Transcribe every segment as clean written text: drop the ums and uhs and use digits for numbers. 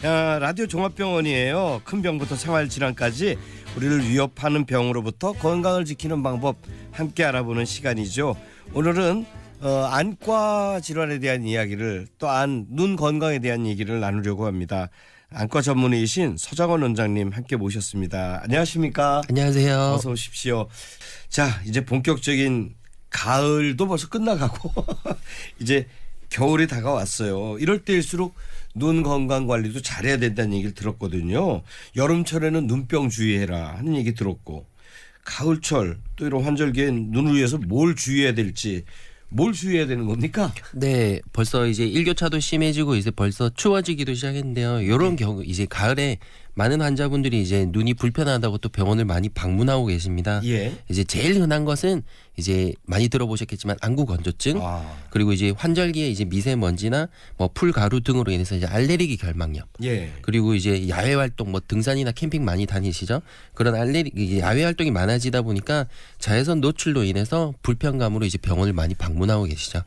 라디오 종합병원이에요. 큰 병부터 생활질환까지 우리를 위협하는 병으로부터 건강을 지키는 방법 함께 알아보는 시간이죠. 오늘은 안과 질환에 대한 이야기를 또 눈 건강에 대한 얘기를 나누려고 합니다. 안과 전문의이신 서장원 원장님 함께 모셨습니다. 안녕하십니까? 안녕하세요. 어서 오십시오. 자, 이제 본격적인 가을도 벌써 끝나가고 이제 겨울이 다가왔어요. 이럴 때일수록 눈 건강 관리도 잘해야 된다는 얘기를 들었거든요. 여름철에는 눈병 주의해라 하는 얘기 들었고, 가을철 또 이런 환절기엔 눈을 위해서 뭘 주의해야 될지, 뭘 주의해야 되는 겁니까? 네, 벌써 이제 일교차도 심해지고 이제 벌써 추워지기도 시작했는데요. 이런 경우 이제 가을에 많은 환자분들이 이제 눈이 불편하다고 또 병원을 많이 방문하고 계십니다. 예. 이제 제일 흔한 것은 이제 많이 들어보셨겠지만 안구 건조증, 그리고 이제 환절기에 이제 미세먼지나 뭐 풀가루 등으로 인해서 이제 알레르기 결막염, 예. 그리고 이제 야외 활동 뭐 등산이나 캠핑 많이 다니시죠? 그런 야외 활동이 많아지다 보니까 자외선 노출로 인해서 불편감으로 이제 병원을 많이 방문하고 계시죠.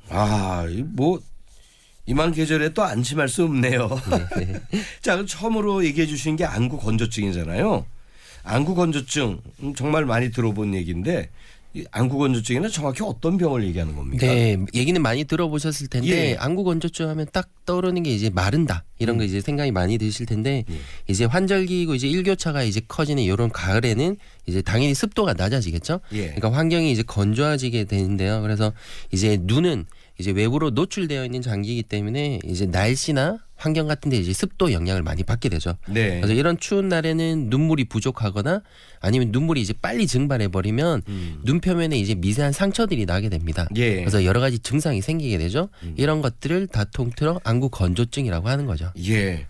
이만 계절에 또 안심할 수 없네요. 네. 자, 그럼 처음으로 얘기해 주신 게 안구 건조증이잖아요. 안구 건조증 정말 많이 들어본 얘기인데, 이 안구 건조증에는 정확히 어떤 병을 얘기하는 겁니까? 네, 얘기는 많이 들어보셨을 텐데 예. 안구 건조증 하면 딱 떠오르는 게 이제 마른다 이런 거 이제 생각이 많이 드실 텐데 이제 환절기고 이제 일교차가 이제 커지는 이런 가을에는 이제 당연히 습도가 낮아지겠죠. 예. 그러니까 환경이 이제 건조해지게 되는데요. 그래서 이제 눈은 이제 외부로 노출되어 있는 장기이기 때문에 이제 날씨나 환경 같은 데 이제 습도 영향을 많이 받게 되죠. 네. 그래서 이런 추운 날에는 눈물이 부족하거나 아니면 눈물이 이제 빨리 증발해 버리면 눈 표면에 이제 미세한 상처들이 나게 됩니다. 예. 그래서 여러 가지 증상이 생기게 되죠. 이런 것들을 다 통틀어 안구 건조증이라고 하는 거죠. 예.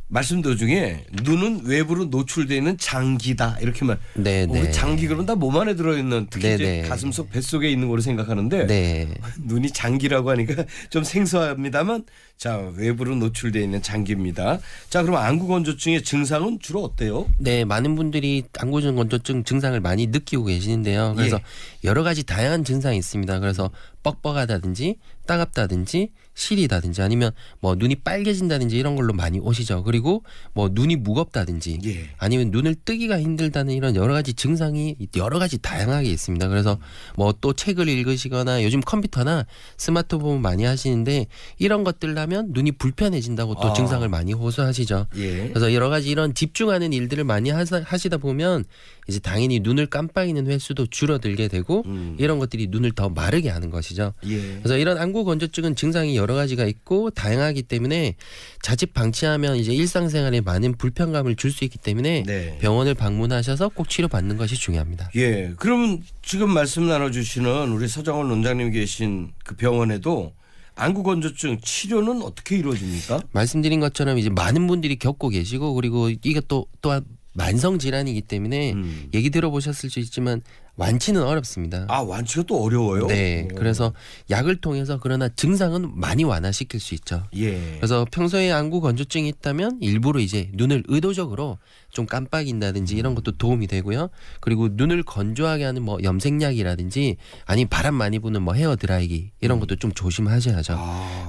말씀 도중에 눈은 외부로 노출되어 있는 장기다 이렇게만. 네. 장기 그러면 다 몸 안에 들어있는, 특히 이제 네. 가슴속 뱃속에 있는 거로 생각하는데 네. 눈이 장기라고 하니까 좀 생소합니다만, 자, 외부로 노출되어 있는 장기입니다. 자, 그럼 안구 건조증의 증상은 주로 어때요? 네, 많은 분들이 안구 건조증 증상을 많이 느끼고 계시는데요. 그래서 여러 가지 다양한 증상이 있습니다. 그래서 뻑뻑하다든지 따갑다든지 시리다든지 아니면 뭐 눈이 빨개진다든지 이런 걸로 많이 오시죠. 그리고 뭐 눈이 무겁다든지 아니면 눈을 뜨기가 힘들다는 이런 여러 가지 증상이 여러 가지 다양하게 있습니다. 그래서 뭐 또 책을 읽으시거나 요즘 컴퓨터나 스마트폰 많이 하시는데 이런 것들 하면 눈이 불편해진다고 또 증상을 많이 호소하시죠. 그래서 여러 가지 이런 집중하는 일들을 많이 하시다 보면 이제 당연히 눈을 깜빡이는 횟수도 줄어들게 되고 이런 것들이 눈을 더 마르게 하는 것이죠. 그래서 이런 안구 건조증은 증상이 여러 가지가 있고 다양하기 때문에 자칫 방치하면 이제 일상생활에 많은 불편감을 줄 수 있기 때문에 병원을 방문하셔서 꼭 치료받는 것이 중요합니다. 예. 그러면 지금 말씀 나눠주시는 우리 서장원 원장님 계신 그 병원에도 안구 건조증 치료는 어떻게 이루어집니까? 말씀드린 것처럼 이제 많은 분들이 겪고 계시고 그리고 이게 또한 만성 질환이기 때문에 얘기 들어보셨을 수 있지만 완치는 어렵습니다. 완치가 또 어려워요? 네. 그래서 약을 통해서 그러나 증상은 많이 완화시킬 수 있죠. 그래서 평소에 안구 건조증이 있다면 일부러 이제 눈을 의도적으로 좀 깜빡인다든지 이런 것도 도움이 되고요. 그리고 눈을 건조하게 하는 뭐 염색약이라든지 아니면 바람 많이 부는 뭐 헤어 드라이기 이런 것도 좀 조심하셔야죠.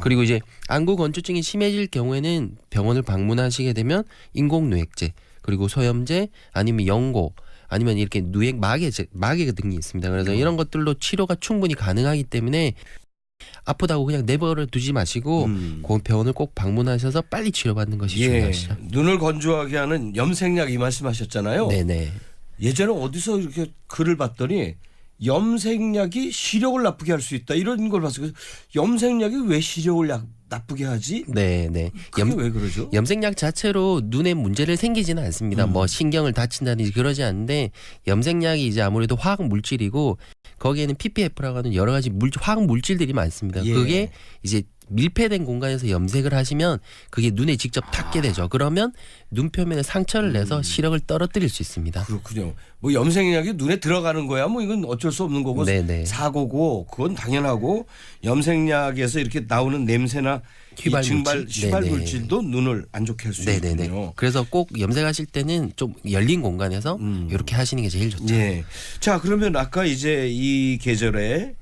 그리고 이제 안구 건조증이 심해질 경우에는 병원을 방문하시게 되면 인공누액제 그리고 소염제 아니면 연고 아니면 이렇게 누액 마개 등이 있습니다. 그래서 이런 것들로 치료가 충분히 가능하기 때문에 아프다고 그냥 내버려 두지 마시고 그 병원을 꼭 방문하셔서 빨리 치료받는 것이 중요하시죠. 눈을 건조하게 하는 염색약 이 말씀하셨잖아요. 네네. 예전에 어디서 이렇게 글을 봤더니 염색약이 시력을 나쁘게 할 수 있다 이런 걸 봤어요. 염색약이 왜 시력을 나쁘게 하지? 네. 그게 왜 그러죠? 염색약 자체로 눈에 문제를 생기지는 않습니다. 뭐 신경을 다친다든지 그러지 않는데 염색약이 이제 아무래도 화학 물질이고 거기에는 PPF라고 하는 여러 가지 화학 물질들이 많습니다. 그게 이제 밀폐된 공간에서 염색을 하시면 그게 눈에 직접 닿게 되죠. 그러면 눈 표면에 상처를 내서 시력을 떨어뜨릴 수 있습니다. 그렇군요. 뭐 염색약이 눈에 들어가는 거야 뭐 이건 어쩔 수 없는 거고 사고고 그건 당연하고 염색약에서 이렇게 나오는 냄새나 휘발 물질도 눈을 안 좋게 할 수 있군요. 그래서 꼭 염색하실 때는 좀 열린 공간에서 이렇게 하시는 게 제일 좋죠. 자, 그러면 아까 이제 이 계절에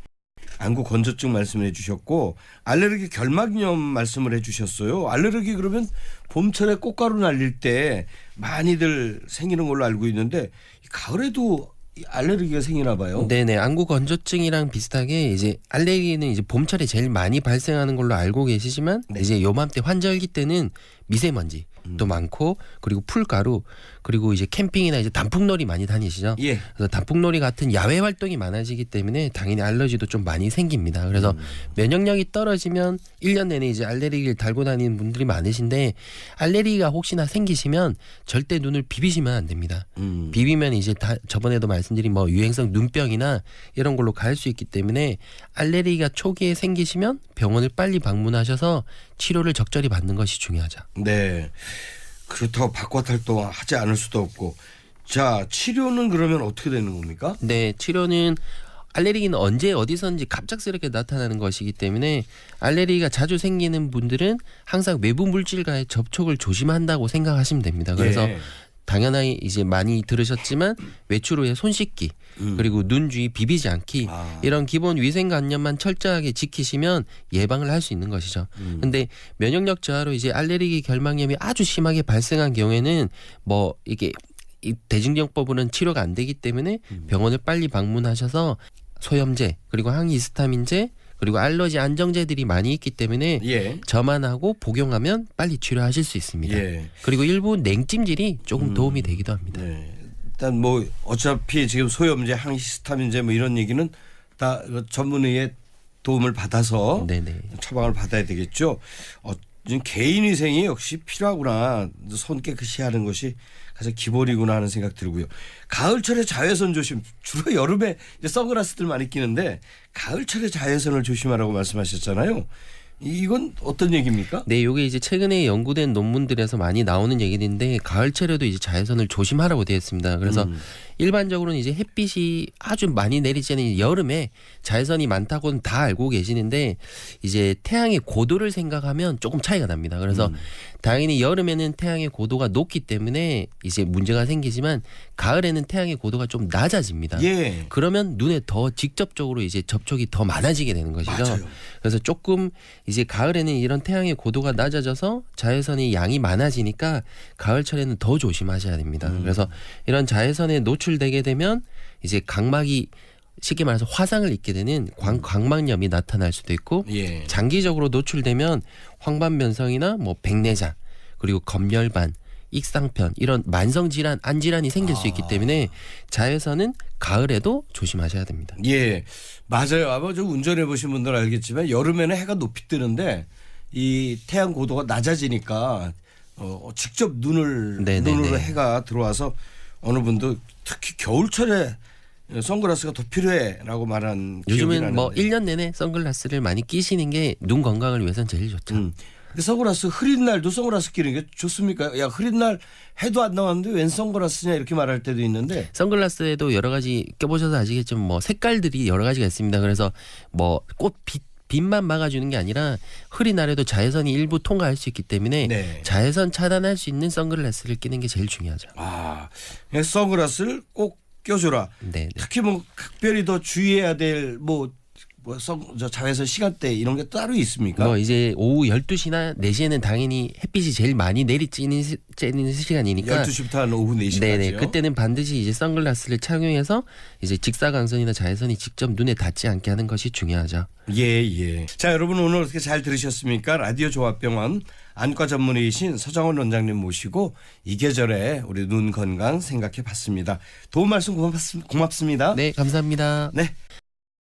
안구 건조증 말씀해 주셨고 알레르기 결막염 말씀을 해 주셨어요. 알레르기 그러면 봄철에 꽃가루 날릴 때 많이들 생기는 걸로 알고 있는데 가을에도 이 알레르기가 생기나 봐요. 네네. 안구 건조증이랑 비슷하게 이제 알레르기는 이제 봄철에 제일 많이 발생하는 걸로 알고 계시지만 네. 이제 요맘때 환절기 때는 미세먼지 또 많고 그리고 풀가루 그리고 이제 캠핑이나 이제 단풍놀이 많이 다니시죠. 예. 그래서 단풍놀이 같은 야외 활동이 많아지기 때문에 당연히 알러지도 좀 많이 생깁니다. 그래서 면역력이 떨어지면 1년 내내 이제 알레르기를 달고 다니는 분들이 많으신데 알레르기가 혹시나 생기시면 절대 눈을 비비시면 안 됩니다. 비비면 이제 저번에도 말씀드린 뭐 유행성 눈병이나 이런 걸로 갈 수 있기 때문에 알레르기가 초기에 생기시면 병원을 빨리 방문하셔서 치료를 적절히 받는 것이 중요하죠. 네. 그렇다고 바깥 활동 하지 않을 수도 없고. 자, 치료는 그러면 어떻게 되는 겁니까? 네, 치료는 알레르기는 언제 어디서든지 갑작스럽게 나타나는 것이기 때문에 알레르기가 자주 생기는 분들은 항상 외부 물질과의 접촉을 조심한다고 생각하시면 됩니다. 그래서 예. 당연히 이제 많이 들으셨지만 외출 후에 손 씻기 그리고 눈 주위 비비지 않기 이런 기본 위생관념만 철저하게 지키시면 예방을 할 수 있는 것이죠. 근데 면역력 저하로 이제 알레르기 결막염이 아주 심하게 발생한 경우에는 뭐 이게 이 대증정법으로는 치료가 안 되기 때문에 병원을 빨리 방문하셔서 소염제 그리고 항히스타민제 그리고 알러지 안정제들이 많이 있기 때문에 예. 저만하고 복용하면 빨리 치료하실 수 있습니다. 예. 그리고 일부 냉찜질이 조금 도움이 되기도 합니다. 네. 일단 뭐 어차피 지금 소염제, 항히스타민제 뭐 이런 얘기는 다 전문의의 도움을 받아서 네네. 처방을 받아야 되겠죠. 지금 개인 위생이 역시 필요하구나. 손 깨끗이 하는 것이 가장 기본이구나 하는 생각 들고요. 가을철에 자외선 조심. 주로 여름에 이제 선글라스들 많이 끼는데 가을철에 자외선을 조심하라고 말씀하셨잖아요. 이건 어떤 얘기입니까? 네, 이게 이제 최근에 연구된 논문들에서 많이 나오는 얘기인데 가을철에도 이제 자외선을 조심하라고 되어 있습니다. 그래서 일반적으로는 이제 햇빛이 아주 많이 내리지 않는 여름에 자외선이 많다고는 다 알고 계시는데 이제 태양의 고도를 생각하면 조금 차이가 납니다. 그래서 당연히 여름에는 태양의 고도가 높기 때문에 이제 문제가 생기지만 가을에는 태양의 고도가 좀 낮아집니다. 예. 그러면 눈에 더 직접적으로 이제 접촉이 더 많아지게 되는 것이죠. 맞아요. 그래서 조금 이제 가을에는 이런 태양의 고도가 낮아져서 자외선의 양이 많아지니까 가을철에는 더 조심하셔야 됩니다. 그래서 이런 자외선에 노출되게 되면 이제 각막이 쉽게 말해서 화상을 입게 되는 광막염이 나타날 수도 있고 예. 장기적으로 노출되면 황반변성이나 뭐 백내장 그리고 검열반 익상편 이런 만성 질환, 안질환이 생길 수 있기 때문에 자외선은 가을에도 조심하셔야 됩니다. 예, 맞아요. 아마 좀 운전해 보신 분들 알겠지만 여름에는 해가 높이 뜨는데 이 태양 고도가 낮아지니까 직접 네네네. 눈으로 해가 들어와서 어느 분도 특히 겨울철에 선글라스가 더 필요해라고 말한 기억이 요즘은 뭐 나는데. 1년 내내 선글라스를 많이 끼시는 게 눈 건강을 위해서는 제일 좋죠. 근데 선글라스 흐린 날도 선글라스 끼는 게 좋습니까? 야, 흐린 날 해도 안 나왔는데 웬 선글라스냐 이렇게 말할 때도 있는데. 선글라스에도 여러 가지 껴보셔서 아시겠지만 뭐 색깔들이 여러 가지가 있습니다. 그래서 뭐 꽃 빛만 막아주는 게 아니라 흐린 날에도 자외선이 일부 통과할 수 있기 때문에 네. 자외선 차단할 수 있는 선글라스를 끼는 게 제일 중요하죠. 아, 선글라스를 꼭 껴줘라. 네. 특히 뭐 특별히 더 주의해야 될 저 자외선 시간대 이런 게 따로 있습니까? 뭐 이제 오후 12시나 4시에는 당연히 햇빛이 제일 많이 내리쬐는 시간이니까 12시부터 한 오후 4시까지요. 네네. 그때는 반드시 이제 선글라스를 착용해서 이제 직사광선이나 자외선이 직접 눈에 닿지 않게 하는 것이 중요하죠. 예. 자, 여러분 오늘 어떻게 잘 들으셨습니까? 라디오 종합병원 안과 전문의이신 서정원 원장님 모시고 이 계절에 우리 눈 건강 생각해 봤습니다. 도움 말씀 고맙습니다. 네, 감사합니다. 네.